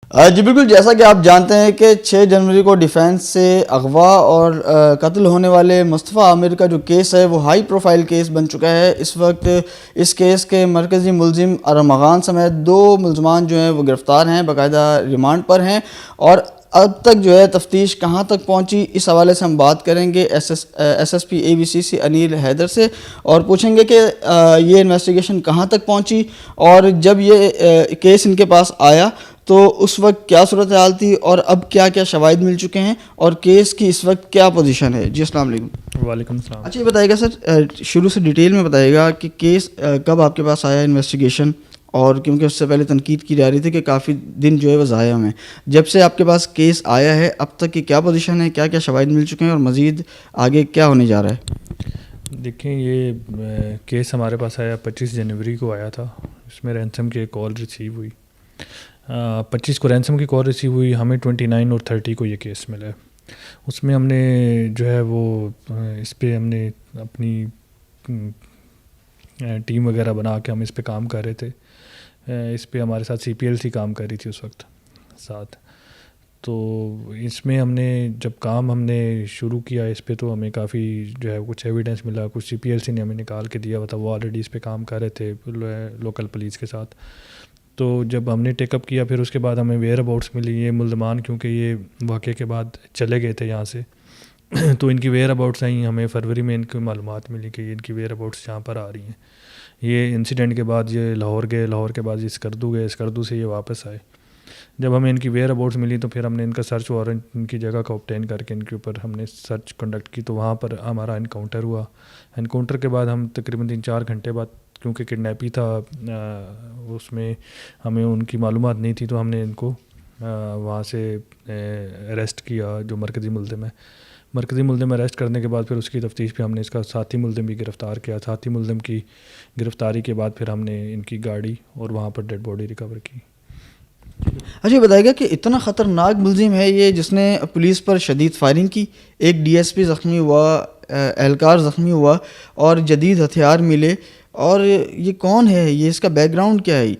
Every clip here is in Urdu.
جی بالکل، جیسا کہ آپ جانتے ہیں کہ 6 جنوری کو ڈیفینس سے اغوا اور قتل ہونے والے مصطفیٰ عامر کا جو کیس ہے وہ ہائی پروفائل کیس بن چکا ہے. اس وقت اس کیس کے مرکزی ملزم ارمغان سمیت 2 ملزمان جو ہیں وہ گرفتار ہیں، باقاعدہ ریمانڈ پر ہیں. اور اب تک جو ہے تفتیش کہاں تک پہنچی، اس حوالے سے ہم بات کریں گے ایس ایس پی اے بی سی سی انیل حیدر سے، اور پوچھیں گے کہ یہ انویسٹیگیشن کہاں تک پہنچی، اور جب یہ کیس ان کے پاس آیا تو اس وقت کیا صورتحال تھی، اور اب کیا کیا شواہد مل چکے ہیں، اور کیس کی اس وقت کیا پوزیشن ہے. جی السلام علیکم. وعلیکم السلام. اچھا، یہ بتائیے گا سر، شروع سے ڈیٹیل میں بتائیے گا کہ کیس کب آپ کے پاس آیا انویسٹیگیشن، اور کیونکہ اس سے پہلے تنقید کی جا رہی تھی کہ کافی دن جو ہے وہ ضائع ہوئے ہیں. جب سے آپ کے پاس کیس آیا ہے اب تک کی کیا پوزیشن ہے، کیا کیا شواہد مل چکے ہیں، اور مزید آگے کیا ہونے جا رہا ہے؟ دیکھیں، یہ کیس ہمارے پاس آیا 25 جنوری کو آیا تھا. اس میں رینسم کی کال ریسیو ہوئی. 25 کو رینسم کی کال ریسیو ہوئی، ہمیں 29 اور 30 کو یہ کیس ملا. اس میں ہم نے جو ہے وہ اس پہ ہم نے اپنی ٹیم وغیرہ بنا کے ہم اس پہ کام کر رہے تھے. اس پہ ہمارے ساتھ CPLC کام کر رہی تھی اس وقت ساتھ. تو اس میں ہم نے جب کام ہم نے شروع کیا اس پہ تو ہمیں کافی جو ہے کچھ ایویڈنس ملا، کچھ CPLC نے ہمیں نکال کے دیا تھا. وہ آلریڈی اس پہ کام کر رہے تھے لوکل پولیس کے ساتھ. تو جب ہم نے ٹیک اپ کیا پھر اس کے بعد ہمیں ویئر اباؤٹس ملی. یہ ملزمان کیونکہ یہ واقعے کے بعد چلے گئے تھے یہاں سے تو ان کی ویئر اباؤٹس آئیں. ہمیں فروری میں ان کی معلومات ملی کہ ان کی ویئر اباؤٹس یہاں پر آ رہی ہیں. یہ انسیڈنٹ کے بعد یہ لاہور گئے، لاہور کے بعد یہ اسکردو گئے، اسکردو سے یہ واپس آئے. جب ہمیں ان کی ویئر اباؤٹس ملی تو پھر ہم نے ان کا سرچ وارنٹ ان کی جگہ کا اوبٹین کر کے ان کے اوپر ہم نے سرچ کنڈکٹ کی. تو وہاں پر ہمارا انکاؤنٹر ہوا. انکاؤنٹر کے بعد ہم تقریباً 3-4 گھنٹے بعد، کیونکہ کڈنیپی تھا اس میں ہمیں ان کی معلومات نہیں تھی، تو ہم نے ان کو وہاں سے اریسٹ کیا جو مرکزی ملزم ہے. مرکزی ملزم اریسٹ کرنے کے بعد پھر اس کی تفتیش پہ ہم نے اس کا ساتھی ملزم بھی گرفتار کیا. ساتھی ملزم کی گرفتاری کے بعد پھر ہم نے ان کی گاڑی اور وہاں پر ڈیڈ باڈی ریکور کی. اچھا، بتائے گا کہ اتنا خطرناک ملزم ہے یہ جس نے پولیس پر شدید فائرنگ کی، ایک DSP زخمی ہوا، اہلکار زخمی ہوا، اور جدید ہتھیار ملے، اور یہ کون ہے، یہ اس کا بیک گراؤنڈ کیا ہے؟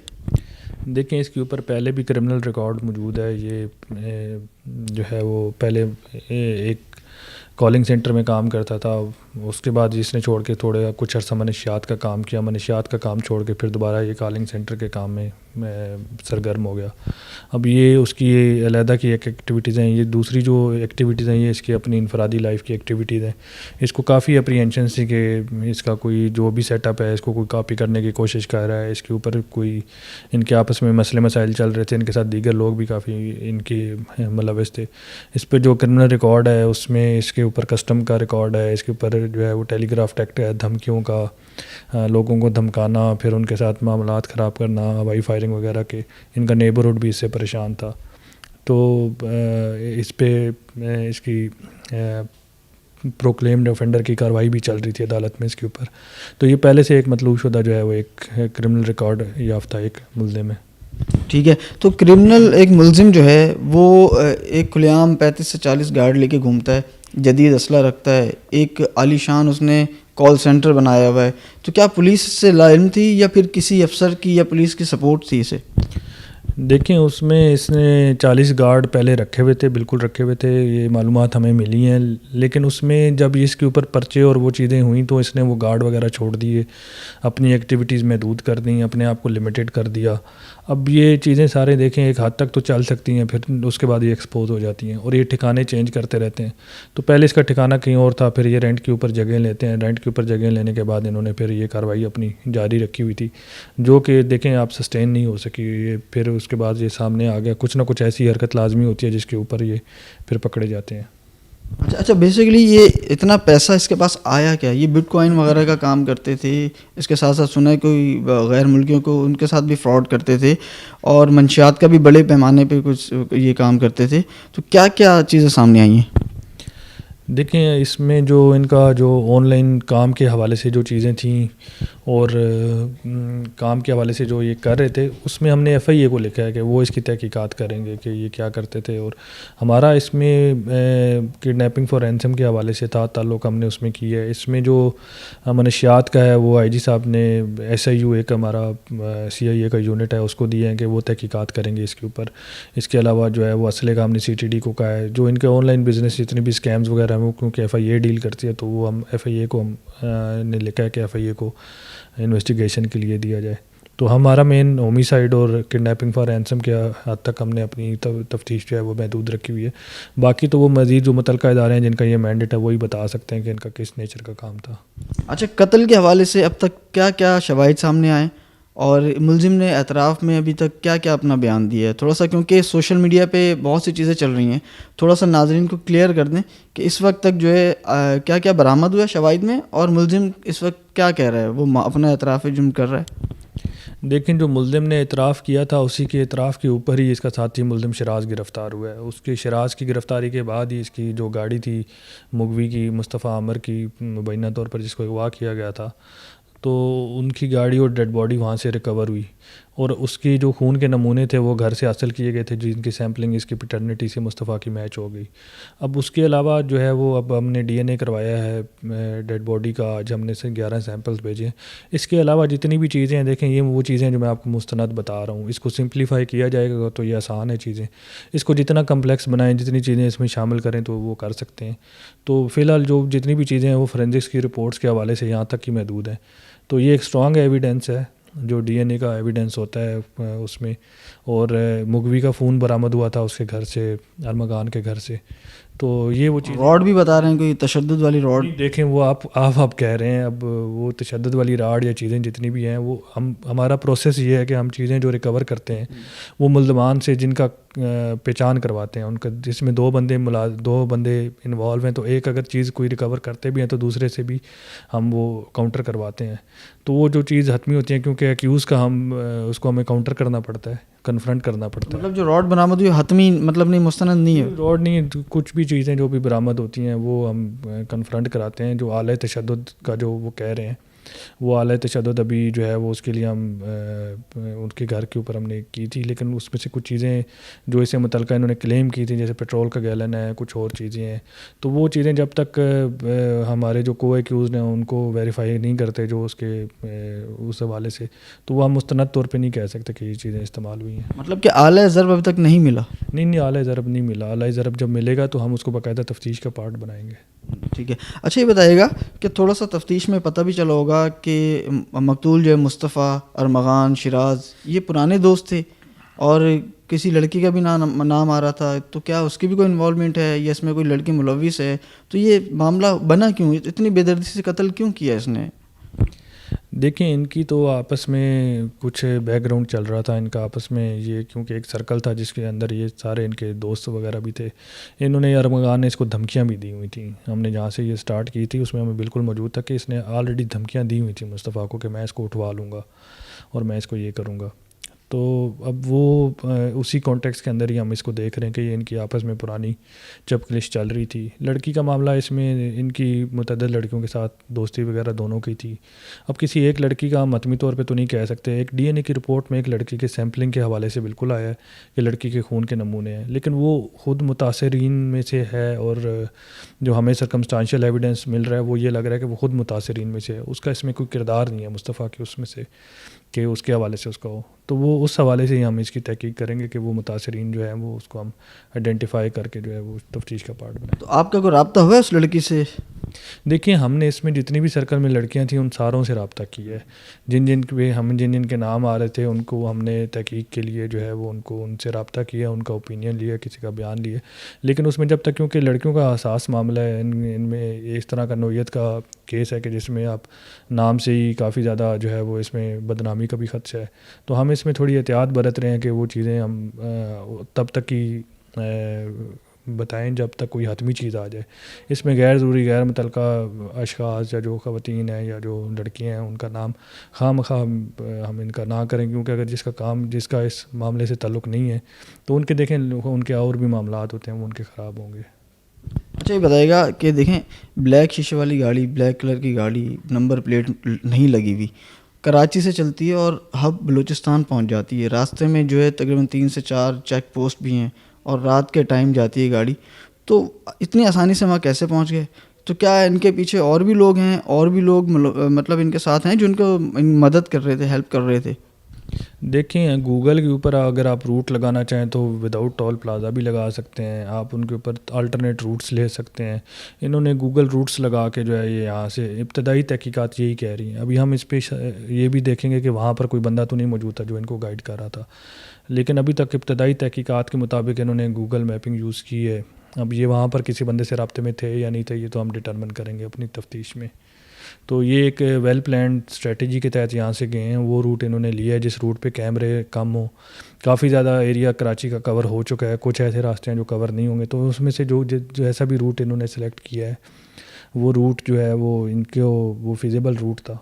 دیکھیں، اس کے اوپر پہلے بھی کرمنل ریکارڈ موجود ہے. یہ جو ہے وہ پہلے ایک کالنگ سینٹر میں کام کرتا تھا. اس کے بعد اس نے چھوڑ کے تھوڑے کچھ عرصہ منشیات کا کام کیا. منشیات کا کام چھوڑ کے پھر دوبارہ یہ کالنگ سینٹر کے کام میں سرگرم ہو گیا. اب یہ اس کی علیحدہ کی ایک ایکٹیویٹیز ہیں. یہ دوسری جو ایکٹیویٹیز ہیں یہ اس کی اپنی انفرادی لائف کی ایکٹیویٹیز ہیں. اس کو کافی اپریہنشن تھی کہ اس کا کوئی جو بھی سیٹ اپ ہے اس کو کوئی کاپی کرنے کی کوشش کر رہا ہے. اس کے اوپر کوئی ان کے آپس میں مسئلے مسائل چل رہے تھے. ان کے ساتھ دیگر لوگ بھی کافی ان کے ملوث تھے. اس پہ جو کرمنل ریکارڈ ہے اس میں اس کے اوپر کسٹم کا ریکارڈ ہے. اس کے اوپر جو ہے وہ ٹیلی گراف ایکٹ ہے، دھمکیوں کا، لوگوں کو دھمکانا، پھر ان کے ساتھ معاملات خراب کرنا، ہوائی فائرنگ وغیرہ کے. ان کا نیبرہڈ بھی اس سے پریشان تھا. تو اس پہ اس کی پروکلیمڈ آفینڈر کی کارروائی بھی چل رہی تھی عدالت میں اس کے اوپر. تو یہ پہلے سے ایک مطلوب شدہ جو ہے وہ ایک کرمنل ریکارڈ یافتہ ایک ملزم ہے. ٹھیک ہے، تو کرمنل ایک ملزم جو ہے وہ ایک کھلے عام 35 سے 40 گارڈ لے کے گھومتا ہے، جدید اسلحہ رکھتا ہے، ایک عالی شان اس نے کال سینٹر بنایا ہوا ہے. تو کیا پولیس سے لا علم تھی یا پھر کسی افسر کی یا پولیس کی سپورٹ تھی اسے؟ دیکھیں، اس میں اس نے 40 گارڈ پہلے رکھے ہوئے تھے، بالکل رکھے ہوئے تھے. یہ معلومات ہمیں ملی ہیں. لیکن اس میں جب اس کے اوپر پرچے اور وہ چیزیں ہوئیں تو اس نے وہ گارڈ وغیرہ چھوڑ دیے، اپنی ایکٹیویٹیز محدود کر دیں، اپنے آپ کو لمیٹڈ کر دیا. اب یہ چیزیں سارے دیکھیں ایک حد تک تو چل سکتی ہیں، پھر اس کے بعد یہ ایکسپوز ہو جاتی ہیں اور یہ ٹھکانے چینج کرتے رہتے ہیں. تو پہلے اس کا ٹھکانہ کہیں اور تھا، پھر یہ رینٹ کے اوپر جگہ لیتے ہیں. رینٹ کے اوپر جگہ لینے کے بعد انہوں نے پھر یہ کارروائی اپنی جاری رکھی ہوئی تھی جو کہ دیکھیں آپ سسٹین نہیں ہو سکی. یہ پھر اس کے بعد یہ سامنے آ گیا. کچھ نہ کچھ ایسی حرکت لازمی ہوتی ہے جس کے اوپر یہ پھر پکڑے جاتے ہیں. اچھا، بیسیکلی یہ اتنا پیسہ اس کے پاس آیا کیا؟ یہ بٹ کوائن وغیرہ کا کام کرتے تھے، اس کے ساتھ ساتھ سنا ہے کوئی غیر ملکیوں کو ان کے ساتھ بھی فراڈ کرتے تھے، اور منشیات کا بھی بڑے پیمانے پہ کچھ یہ کام کرتے تھے. تو کیا کیا چیزیں سامنے آئی ہیں؟ دیکھیں اس میں جو ان کا جو آن لائن کام کے حوالے سے جو چیزیں تھیں اور کام کے حوالے سے جو یہ کر رہے تھے، اس میں ہم نے ایف آئی اے کو لکھا ہے کہ وہ اس کی تحقیقات کریں گے کہ یہ کیا کرتے تھے، اور ہمارا اس میں کڈنیپنگ فار رینسم کے حوالے سے تھا تعلق، ہم نے اس میں کی ہے. اس میں جو منشیات کا ہے وہ آئی جی صاحب نے ایس آئی یو ایک ہمارا سی آئی اے کا یونٹ ہے اس کو دیے ہیں کہ وہ تحقیقات کریں گے اس کے اوپر. اس کے علاوہ جو ہے وہ اسلحے کا ہم نے سی ٹی ڈی کو کہا ہے. جو ان کے آن لائن بزنس جتنے بھی اسکیمز وغیرہ ہیں وہ کیونکہ ایف آئی اے ڈیل کرتی ہے، تو وہ ہم ایف آئی اے کو نے لکھا ہے کہ ایف آئی اے کو انویسٹیگیشن کے لیے دیا جائے. تو ہمارا مین ہومیسائڈ اور کڈنیپنگ فار رینسم کے حد تک ہم نے اپنی تفتیش جو ہے وہ محدود رکھی ہوئی ہے. باقی تو وہ مزید جو متعلقہ ادارے ہیں جن کا یہ مینڈیٹ ہے وہی بتا سکتے ہیں کہ ان کا کس نیچر کا کام تھا. اچھا، قتل کے حوالے سے اب تک کیا کیا شواہد سامنے آئے اور ملزم نے اعتراف میں ابھی تک کیا کیا اپنا بیان دیا ہے؟ تھوڑا سا، کیونکہ سوشل میڈیا پہ بہت سی چیزیں چل رہی ہیں، تھوڑا سا ناظرین کو کلیئر کر دیں کہ اس وقت تک جو ہے کیا کیا برآمد ہوا ہے شواہد میں، اور ملزم اس وقت کیا کہہ رہا ہے، وہ اپنا اعتراف جرم کر رہا ہے. دیکھیں جو ملزم نے اعتراف کیا تھا اسی کے اعتراف کے اوپر ہی اس کا ساتھی ملزم شراز گرفتار ہوا ہے. اس کی شراز کی گرفتاری کے بعد ہی اس کی جو گاڑی تھی مغوی کی، مصطفیٰ عامر کی، مبینہ طور پر جس کو اغوا کیا گیا تھا، تو ان کی گاڑی اور ڈیڈ باڈی وہاں سے ریکور ہوئی، اور اس کی جو خون کے نمونے تھے وہ گھر سے حاصل کیے گئے تھے جن کی سیمپلنگ اس کی پیٹرنٹی سے مصطفیٰ کی میچ ہو گئی. اب اس کے علاوہ جو ہے وہ اب ہم نے ڈی این اے کروایا ہے ڈیڈ باڈی کا، آج ہم نے سے 11 سیمپلز بھیجے ہیں. اس کے علاوہ جتنی بھی چیزیں ہیں، دیکھیں یہ وہ چیزیں جو میں آپ کو مستند بتا رہا ہوں، اس کو سمپلیفائی کیا جائے گا تو یہ آسان ہے چیزیں. اس کو جتنا کمپلیکس بنائیں، جتنی چیزیں اس میں شامل کریں تو وہ کر سکتے ہیں. تو فی الحال جو جتنی بھی چیزیں ہیں وہ فورینزکس کی رپورٹس کے حوالے سے یہاں تک ہی محدود ہیں. تو یہ ایک اسٹرانگ ایویڈنس ہے جو ڈی این اے کا ایویڈنس ہوتا ہے اس میں. اور مغوی کا فون برآمد ہوا تھا اس کے گھر سے، ارمغان کے گھر سے. تو یہ وہ چیز، راڈ بھی بتا رہے ہیں کوئی تشدد والی راڈ. دیکھیں وہ آپ کہہ رہے ہیں، اب وہ تشدد والی راڈ یا چیزیں جتنی بھی ہیں وہ ہمارا پروسیس یہ ہے کہ ہم چیزیں جو ریکور کرتے ہیں وہ ملزمان سے جن کا پہچان کرواتے ہیں، ان کا جس میں دو بندے انوالو ہیں، تو ایک اگر چیز کوئی ریکور کرتے بھی ہیں تو دوسرے سے بھی ہم وہ کاؤنٹر کرواتے ہیں. تو وہ جو چیز حتمی ہوتی ہیں کیونکہ ایکیوز کا اس کو ہمیں کاؤنٹر کرنا پڑتا ہے، کنفرنٹ کرنا پڑتا ہے. مطلب جو راڈ برآمد ہوئی حتمی مطلب نہیں، مستند نہیں ہے راڈ نہیں، کچھ بھی چیزیں جو بھی برآمد ہوتی ہیں وہ ہم کنفرنٹ کراتے ہیں. جو آلۂ تشدد کا جو وہ کہہ رہے ہیں، وہ آلۂ تشدد ابھی جو ہے وہ اس کے لیے ہم ان کے گھر کے اوپر ہم نے کی تھی، لیکن اس میں سے کچھ چیزیں جو اسے متعلقہ انہوں نے کلیم کی تھی، جیسے پیٹرول کا گیلن ہے، کچھ اور چیزیں ہیں، تو وہ چیزیں جب تک ہمارے جو کو ایکیوزڈ ہیں ان کو ویریفائی نہیں کرتے جو اس حوالے سے، تو وہ ہم مستند طور پہ نہیں کہہ سکتے کہ یہ چیزیں استعمال ہوئی ہیں. مطلب کہ اعلیٰ ضرب ابھی تک نہیں ملا؟ نہیں، اعلیٰ ضرب نہیں ملا. اعلیٰ ضرب جب ملے گا تو ہم اس کو باقاعدہ تفتیش کا پارٹ بنائیں گے. ٹھیک ہے. اچھا، یہ بتائیے گا کہ تھوڑا سا تفتیش میں پتہ بھی چلا ہوگا کہ مقتول جو ہے مصطفیٰ، ارمغان، شراز، یہ پرانے دوست تھے اور کسی لڑکی کا بھی نام آ رہا تھا، تو کیا اس کی بھی کوئی انوالومنٹ ہے یا اس میں کوئی لڑکی ملوث ہے؟ تو یہ معاملہ بنا کیوں، اتنی بے دردی سے قتل کیوں کیا اس نے؟ دیکھیں ان کی تو آپس میں کچھ بیک گراؤنڈ چل رہا تھا ان کا آپس میں، یہ کیونکہ ایک سرکل تھا جس کے اندر یہ سارے ان کے دوست وغیرہ بھی تھے. انہوں نے ارمغان نے اس کو دھمکیاں بھی دی ہوئی تھیں. ہم نے جہاں سے یہ سٹارٹ کی تھی اس میں ہمیں بالکل موجود تھا کہ اس نے آلریڈی دھمکیاں دی ہوئی تھیں مصطفیٰ کو کہ میں اس کو اٹھوا لوں گا اور میں اس کو یہ کروں گا. تو اب وہ اسی کانٹیکس کے اندر ہی ہم اس کو دیکھ رہے ہیں کہ یہ ان کی آپس میں پرانی چپکلش چل رہی تھی. لڑکی کا معاملہ اس میں ان کی متعدد لڑکیوں کے ساتھ دوستی وغیرہ دونوں کی تھی. اب کسی ایک لڑکی کا ہم حتمی طور پہ تو نہیں کہہ سکتے. ایک ڈی این اے کی رپورٹ میں ایک لڑکی کے سیمپلنگ کے حوالے سے بالکل آیا ہے کہ لڑکی کے خون کے نمونے ہیں، لیکن وہ خود متاثرین میں سے ہے، اور جو ہمیں سرکمسٹانشیل ایویڈنس مل رہا ہے وہ یہ لگ رہا ہے کہ وہ خود متاثرین میں سے ہے. اس کا اس میں کوئی کردار نہیں ہے مصطفیٰ کے اس میں سے کہ اس کے حوالے سے اس کا ہو. تو وہ اس حوالے سے ہی ہم اس کی تحقیق کریں گے کہ وہ متاثرین جو ہیں وہ اس کو ہم آئیڈینٹیفائی کر کے جو ہے وہ تفتیش کا پارٹ بنائیں. تو آپ کا کوئی رابطہ ہوا ہے اس لڑکی سے؟ دیکھیں ہم نے اس میں جتنی بھی سرکل میں لڑکیاں تھیں ان ساروں سے رابطہ کیا ہے. جن کے نام آ رہے تھے ان کو ہم نے تحقیق کے لیے جو ہے وہ ان سے رابطہ کیا، ان کا اوپینین لیا، کسی کا بیان لیا. لیکن اس میں جب تک کیونکہ لڑکیوں کا حساس معاملہ ہے، ان میں اس طرح کا نوعیت کا کیس ہے کہ جس میں آپ نام سے ہی کافی زیادہ جو ہے وہ اس میں بدنامی کا بھی خدشہ ہے، تو ہم اس میں تھوڑی احتیاط برت رہے ہیں کہ وہ چیزیں ہم تب تک ہی بتائیں جب تک کوئی حتمی چیز آ جائے. اس میں غیر ضروری غیر متعلقہ اشخاص یا جو خواتین ہیں یا جو لڑکیاں ہیں ان کا نام خواہ ہم ان کا نہ کریں، کیونکہ اگر جس کا اس معاملے سے تعلق نہیں ہے تو ان کے دیکھیں ان کے اور بھی معاملات ہوتے ہیں وہ ان کے خراب ہوں گے. اچھا یہ بتائے گا کہ دیکھیں بلیک شیشے والی گاڑی، بلیک کلر کی گاڑی، نمبر پلیٹ نہیں لگی ہوئی، کراچی سے چلتی ہے اور ہب بلوچستان پہنچ جاتی ہے. راستے میں جو ہے تقریباً 3 سے 4 چیک پوسٹ بھی ہیں اور رات کے ٹائم جاتی ہے گاڑی. تو اتنی آسانی سے وہاں کیسے پہنچ گئے؟ تو کیا ان کے پیچھے اور بھی لوگ ہیں، اور بھی لوگ مطلب ان کے ساتھ ہیں جو ان کو مدد کر رہے تھے، ہیلپ کر رہے تھے؟ دیکھیں گوگل کے اوپر اگر آپ روٹ لگانا چاہیں تو وداؤٹ ٹول پلازا بھی لگا سکتے ہیں، آپ ان کے اوپر آلٹرنیٹ روٹس لے سکتے ہیں. انہوں نے گوگل روٹس لگا کے جو ہے یہ یہاں سے ابتدائی تحقیقات یہی کہہ رہی ہیں. ابھی ہم اس پہ یہ بھی دیکھیں گے کہ وہاں پر کوئی بندہ تو نہیں موجود تھا جو ان کو گائیڈ کر رہا تھا، لیکن ابھی تک ابتدائی تحقیقات کے مطابق انہوں نے گوگل میپنگ یوز کی ہے. اب یہ وہاں پر کسی بندے سے رابطے میں تھے یا نہیں تھے یہ تو ہم ڈٹرمن کریں گے اپنی تفتیش میں. تو یہ ایک ویل پلانڈ اسٹریٹجی کے تحت یہاں سے گئے ہیں. وہ روٹ انہوں نے لیا ہے جس روٹ پہ کیمرے کم ہوں. کافی زیادہ ایریا کراچی کا کور ہو چکا ہے، کچھ ایسے راستے ہیں جو کور نہیں ہوں گے، تو اس میں سے جو ایسا بھی روٹ انہوں نے سلیکٹ کیا ہے وہ روٹ جو ہے وہ ان کو وہ فیزیبل روٹ تھا.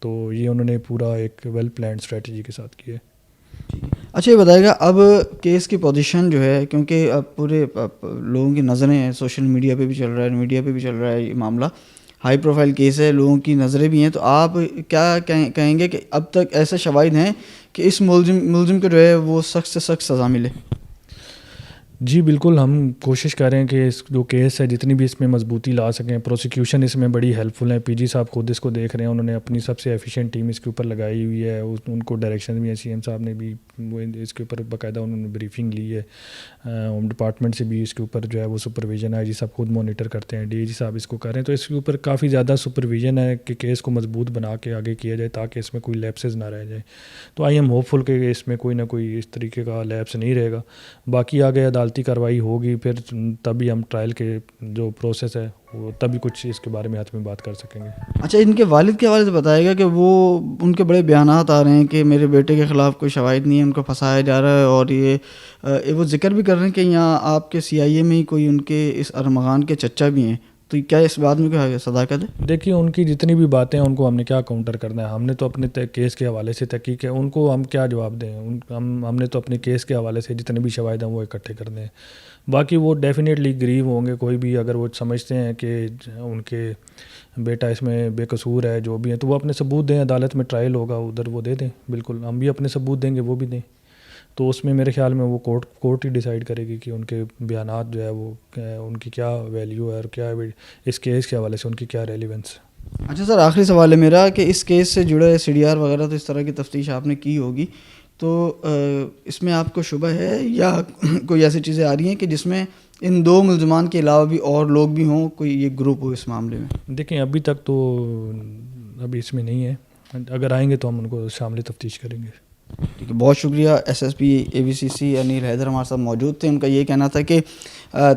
تو یہ انہوں نے پورا ایک ویل پلانڈ اسٹریٹجی کے ساتھ کیا ہے. اچھا یہ بتائے گا اب کیس کی پوزیشن جو ہے، کیونکہ اب پورے لوگوں کی نظریں ہیں، سوشل میڈیا پہ بھی چل رہا ہے، میڈیا پہ بھی چل رہا ہے یہ معاملہ، ہائی پروفائل کیس ہے، لوگوں کی نظریں بھی ہیں. تو آپ کیا کہیں گے کہ اب تک ایسے شواہد ہیں کہ اس ملزم کو جو ہے وہ سخت سے سخت سزا ملے؟ جی بالکل، ہم کوشش کر رہے ہیں کہ اس جو کیس ہے جتنی بھی اس میں مضبوطی لا سکیں. پروسیکیوشن اس میں بڑی ہیلپ فل ہے، پی جی صاحب خود اس کو دیکھ رہے ہیں، انہوں نے اپنی سب سے ایفیشینٹ ٹیم اس کے اوپر لگائی ہوئی ہے. ان کو ڈائریکشن بھی ہیں، سی ایم صاحب نے بھی وہ اس کے اوپر باقاعدہ انہوں نے بریفنگ لی ہے. ہوم ڈپارٹمنٹ سے بھی اس کے اوپر جو ہے وہ سپرویژن ہے، جی صاحب خود مانیٹر کرتے ہیں، ڈی جی صاحب اس کو کر رہے ہیں. تو اس کے اوپر کافی زیادہ سپرویژن ہے کہ کیس کو مضبوط بنا کے آگے کیا جائے تاکہ اس میں کوئی لیپسز نہ رہ جائے. تو آئی ایم ہوپ فل کہ اس میں کوئی نہ کوئی اس طریقے کا لیپس نہیں رہے گا. باقی آگے عدالتی کارروائی ہوگی پھر تبھی ہم ٹرائل کے جو پروسیس ہے وہ تبھی کچھ اس کے بارے میں ہاتھ میں بات کر سکیں گے. اچھا ان کے والد کے حوالے سے بتائے گا کہ وہ ان کے بڑے بیانات آ رہے ہیں کہ میرے بیٹے کے خلاف کوئی شواہد نہیں ہے، ان کو پھنسایا جا رہا ہے، اور یہ وہ ذکر بھی کر رہے ہیں کہ یہاں آپ کے سی آئی اے میں ہی کوئی ان کے اس ارمغان کے چچا بھی ہیں. تو کیا اس بات میں کیا صداقت ہے؟ دیکھیے ان کی جتنی بھی باتیں ہیں ان کو ہم نے کیا کاؤنٹر کرنا ہے. ہم نے تو اپنے کیس کے حوالے سے تحقیق ہے، ان کو ہم کیا جواب دیں. ہم نے تو اپنے کیس کے حوالے سے جتنے بھی شواہد ہیں وہ اکٹھے کرنے ہیں. باقی وہ ڈیفینیٹلی گریو ہوں گے، کوئی بھی اگر وہ سمجھتے ہیں کہ ان کے بیٹا اس میں بے قصور ہے جو بھی ہے تو وہ اپنے ثبوت دیں، عدالت میں ٹرائل ہوگا ادھر وہ دے دیں. بالکل ہم بھی اپنے ثبوت دیں گے، وہ بھی دیں. تو اس میں میرے خیال میں وہ کورٹ ہی ڈیسائیڈ کرے گی کہ ان کے بیانات جو ہے وہ ان کی کیا ویلیو ہے اور کیا اس کیس کے حوالے سے ان کی کیا ریلیونس ہے. اچھا سر آخری سوال ہے میرا کہ اس کیس سے جڑے سی ڈی آر وغیرہ تو اس طرح کی تفتیش آپ نے کی ہوگی، تو اس میں آپ کو شبہ ہے یا کوئی ایسی چیزیں آ رہی ہیں کہ جس میں ان 2 ملزمان کے علاوہ بھی اور لوگ بھی ہوں، کوئی یہ گروپ ہو اس معاملے میں؟ دیکھیں ابھی تک تو ابھی اس میں نہیں ہے، اگر آئیں گے تو ہم ان کو شامل تفتیش کریں گے. ٹھیک ہے، بہت شکریہ. ایس ایس پی اے بی سی سی انیل حیدر ہمارے ساتھ موجود تھے. ان کا یہ کہنا تھا کہ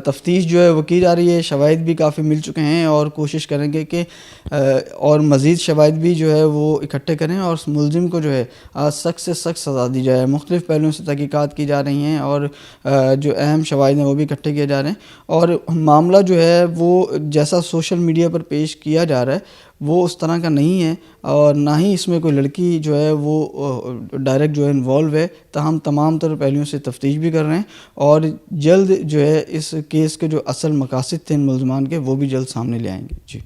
تفتیش جو ہے وہ کی جا رہی ہے، شواہد بھی کافی مل چکے ہیں اور کوشش کریں گے کہ اور مزید شواہد بھی جو ہے وہ اکٹھے کریں اور اس ملزم کو جو ہے سخت سے سخت سزا دی جائے. مختلف پہلوؤں سے تحقیقات کی جا رہی ہیں اور جو اہم شواہد ہیں وہ بھی اکٹھے کیے جا رہے ہیں. اور معاملہ جو ہے وہ جیسا سوشل میڈیا پر پیش کیا جا رہا ہے وہ اس طرح کا نہیں ہے، اور نہ ہی اس میں کوئی لڑکی جو ہے وہ ڈائریکٹ جو ہے انوالو ہے. تاہم تمام تر پہلوؤں سے تفتیش بھی کر رہے ہیں اور جلد جو ہے اس کیس کے جو اصل مقاصد تھے ان ملزمان کے وہ بھی جلد سامنے لے آئیں گے. جی.